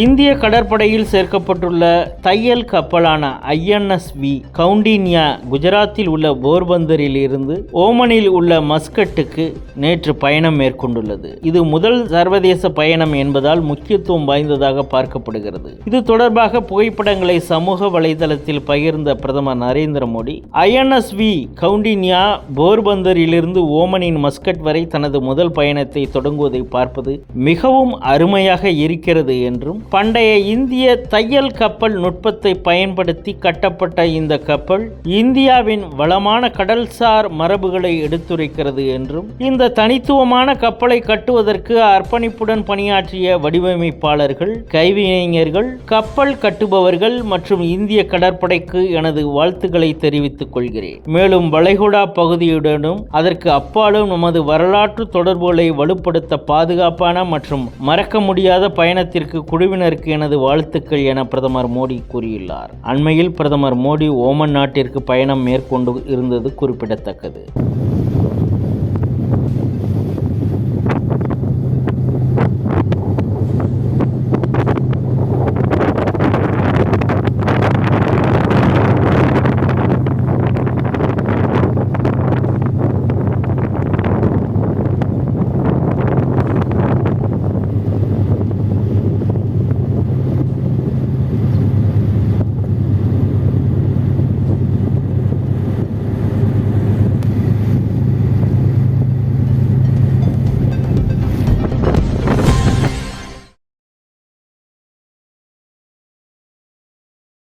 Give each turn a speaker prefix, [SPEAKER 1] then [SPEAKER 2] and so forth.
[SPEAKER 1] இந்திய கடற்படையில் சேர்க்கப்பட்டுள்ள தையல் கப்பலான INSV கவுண்டின்யா குஜராத்தில் உள்ள போர்பந்தரில் இருந்து ஓமனில் உள்ள மஸ்கட்டுக்கு நேற்று பயணம் மேற்கொண்டுள்ளது. இது முதல் சர்வதேச பயணம் என்பதால் முக்கியத்துவம் வாய்ந்ததாக பார்க்கப்படுகிறது. இது தொடர்பாக புகைப்படங்களை சமூக வலைதளத்தில் பகிர்ந்த பிரதமர் நரேந்திர மோடி, INSV கவுண்டின்யா போர்பந்தரிலிருந்து ஓமனின் மஸ்கட் வரை தனது முதல் பயணத்தை தொடங்குவதை பார்ப்பது மிகவும் அருமையாக இருக்கிறது என்றும், பண்டைய இந்திய தையல் கப்பல் நுட்பத்தை பயன்படுத்தி கட்டப்பட்ட இந்த கப்பல் இந்தியாவின் வளமான கடல்சார் மரபுகளை எடுத்துரைக்கிறது என்றும், இந்த தனித்துவமான கப்பலை கட்டுவதற்கு அர்ப்பணிப்புடன் பணியாற்றிய வடிவமைப்பாளர்கள், கைவினைஞர்கள், கப்பல் கட்டுபவர்கள் மற்றும் இந்திய கடற்படைக்கு எனது வாழ்த்துக்களை தெரிவித்துக் கொள்கிறேன். மேலும் வளைகுடா பகுதியுடனும் அதற்கு அப்பாலும் நமது வரலாற்று தொடர்புகளை வலுப்படுத்த பாதுகாப்பான மற்றும் மறக்க முடியாத பயணத்திற்கு குழுவினருக்கு எனது வாழ்த்துக்கள் என பிரதமர் மோடி கூறியுள்ளார். அண்மையில் பிரதமர் மோடி ஓமன் நாட்டிற்கு பயணம் மேற்கொண்டு இருந்தது குறிப்பிடத்தக்கது.